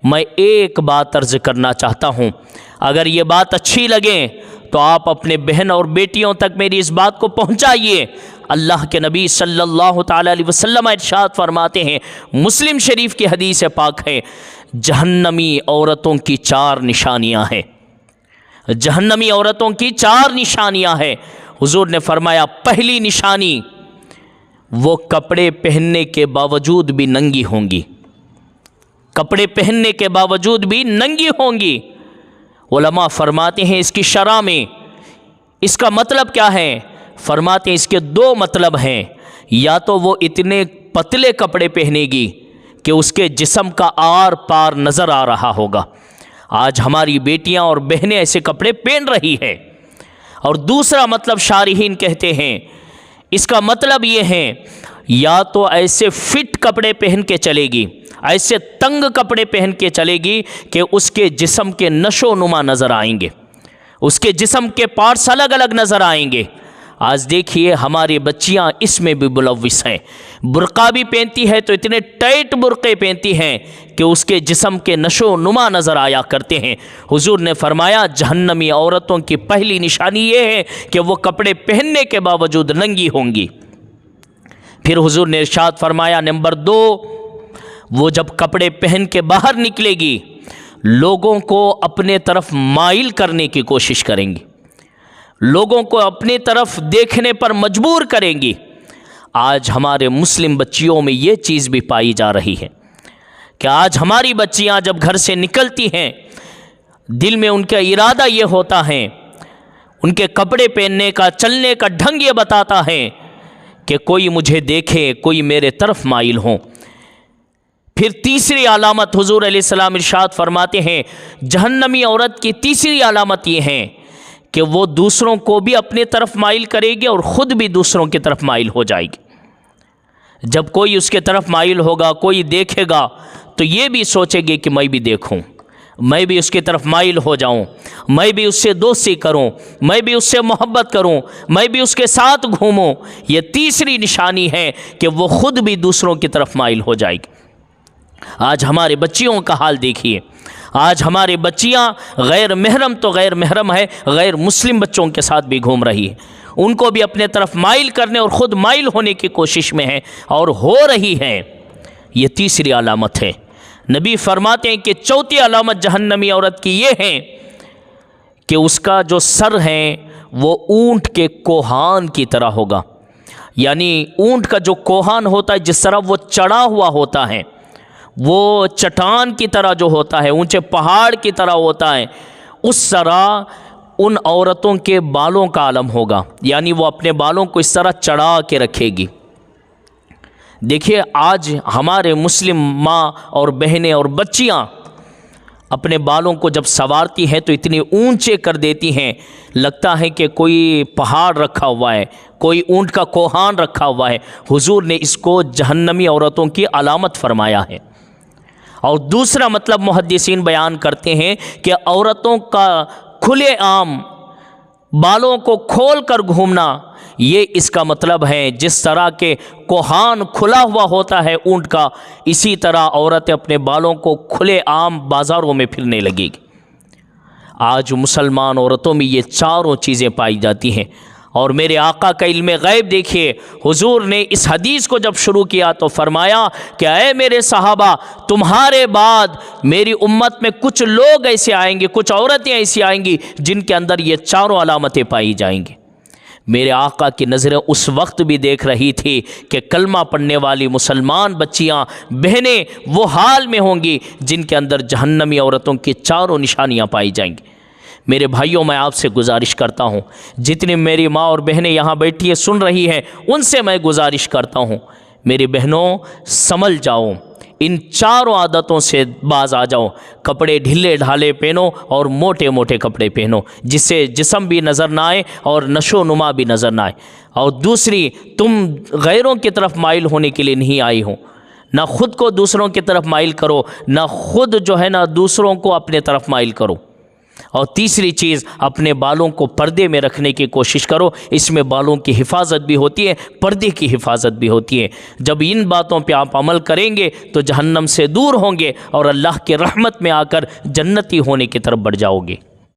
मैं एक बात अर्ज़ करना चाहता हूँ, अगर ये बात अच्छी लगे तो आप अपने बहन और बेटियों तक मेरी इस बात को पहुँचाइए। अल्लाह के नबी सल्लल्लाहु ताला अलैहि वसल्लम इरशाद फरमाते हैं, मुस्लिम शरीफ की हदीस पाक है, जहन्नमी औरतों की 4 निशानियाँ हैं। जहन्नमी औरतों की 4 निशानियाँ हैं। हुजूर ने फरमाया, पहली निशानी, वो कपड़े पहनने के बावजूद भी नंगी होंगी। कपड़े पहनने के बावजूद भी नंगी होंगी। उलमा फरमाते हैं इसकी शरअ में इसका मतलब क्या है? फरमाते हैं इसके 2 मतलब हैं। या तो वो इतने पतले कपड़े पहनेगी कि उसके जिस्म का आर पार नज़र आ रहा होगा। आज हमारी बेटियां और बहनें ऐसे कपड़े पहन रही है। और दूसरा मतलब शारिहीन कहते हैं, इसका मतलब ये है, या तो ऐसे फिट कपड़े पहन के चलेगी, ऐसे तंग कपड़े पहन के चलेगी कि उसके जिस्म के नशो नुमा नज़र आएंगे, उसके जिस्म के पार्ट्स अलग अलग नज़र आएंगे। आज देखिए हमारी बच्चियां इसमें भी मुलव्विस हैं। बुर्का भी पहनती है तो इतने टाइट बुर्क़े पहनती हैं कि उसके जिस्म के नशो नुमा नज़र आया करते हैं। हुजूर ने फरमाया, जहन्नमी औरतों की पहली निशानी ये है कि वो कपड़े पहनने के बावजूद नंगी होंगी। फिर हुजूर ने इरशाद फरमाया, नंबर 2, वो जब कपड़े पहन के बाहर निकलेगी, लोगों को अपने तरफ माइल करने की कोशिश करेंगी, लोगों को अपनी तरफ देखने पर मजबूर करेंगी। आज हमारे मुस्लिम बच्चियों में ये चीज़ भी पाई जा रही है कि आज हमारी बच्चियां जब घर से निकलती हैं, दिल में उनका इरादा ये होता है, उनके कपड़े पहनने का, चलने का ढंग ये बताता है कि कोई मुझे देखे, कोई मेरे तरफ माइल हो। फिर तीसरी अलामत हुजूर अलैहिस्सलाम इरशाद फरमाते हैं, जहन्नमी औरत की तीसरी अलामत ये है कि वो दूसरों को भी अपने तरफ माइल करेगी और ख़ुद भी दूसरों की तरफ माइल हो जाएगी। जब कोई उसके तरफ माइल होगा, कोई देखेगा, तो ये भी सोचेगी कि मैं भी देखूं, मैं भी उसकी तरफ माइल हो जाऊं, मैं भी उससे दोस्ती करूं, मैं भी उससे मोहब्बत करूं, मैं भी उसके साथ घूमूं। ये तीसरी निशानी है कि वो ख़ुद भी दूसरों की तरफ माइल हो जाएगी। आज हमारे बच्चियों का हाल देखिए। आज हमारी बच्चियां गैर महरम तो गैर महरम है, गैर मुस्लिम बच्चों के साथ भी घूम रही है, उनको भी अपने तरफ माइल करने और ख़ुद माइल होने की कोशिश में है और हो रही है। ये तीसरी अलामत है। नबी फरमाते हैं कि चौथी अलामत जहन्नमी औरत की ये है कि उसका जो सर है वो ऊँट के कोहान की तरह होगा। यानी ऊँट का जो कोहान होता है, जिस तरह वो चढ़ा हुआ होता है, वो चट्टान की तरह जो होता है, ऊंचे पहाड़ की तरह होता है, उस तरह उन औरतों के बालों का आलम होगा। यानी वो अपने बालों को इस तरह चढ़ा के रखेगी। देखिए आज हमारे मुस्लिम माँ और बहनें और बच्चियाँ अपने बालों को जब संवारती हैं तो इतने ऊंचे कर देती हैं, लगता है कि कोई पहाड़ रखा हुआ है, कोई ऊंट का कोहान रखा हुआ है। हुजूर ने इसको जहन्नमी औरतों की अलामत फरमाया है। और दूसरा मतलब मुहद्दिसीन बयान करते हैं कि औरतों का खुले आम बालों को खोल कर घूमना, ये इसका मतलब है। जिस तरह के कोहान खुला हुआ होता है ऊंट का, इसी तरह औरतें अपने बालों को खुले आम बाज़ारों में फिरने लगेगी। आज मुसलमान औरतों में ये चारों चीज़ें पाई जाती हैं। और मेरे आका का इल्म गैब देखिए, हुजूर ने इस हदीस को जब शुरू किया तो फरमाया कि ऐ मेरे सहाबा, तुम्हारे बाद मेरी उम्मत में कुछ लोग ऐसे आएंगे, कुछ औरतें ऐसी आएंगी जिनके अंदर ये चारों अलामतें पाई जाएंगी। मेरे आका की नज़रें उस वक्त भी देख रही थी कि कलमा पढ़ने वाली मुसलमान बच्चियां, बहनें वो हाल में होंगी जिनके अंदर जहन्नमी औरतों की चारों निशानियां पाई जाएंगी। मेरे भाइयों, मैं आपसे गुजारिश करता हूँ, जितनी मेरी माँ और बहनें यहाँ बैठी है सुन रही हैं, उनसे मैं गुजारिश करता हूँ, मेरी बहनों संभल जाओ, इन चारों आदतों से बाज आ जाओ। कपड़े ढीले ढाले पहनो और मोटे मोटे कपड़े पहनो, जिससे जिस्म भी नज़र ना आए और नशो नुमा भी नज़र ना आए। और दूसरी, तुम गैरों की तरफ माइल होने के लिए नहीं आई हो, ना ख़ुद को दूसरों की तरफ माइल करो, ना ख़ुद जो है ना दूसरों को अपने तरफ माइल करो। और तीसरी चीज़, अपने बालों को पर्दे में रखने की कोशिश करो। इसमें बालों की हिफाजत भी होती है, पर्दे की हिफाजत भी होती है। जब इन बातों पे आप अमल करेंगे तो जहन्नम से दूर होंगे और अल्लाह के रहमत में आकर जन्नती होने की तरफ बढ़ जाओगे।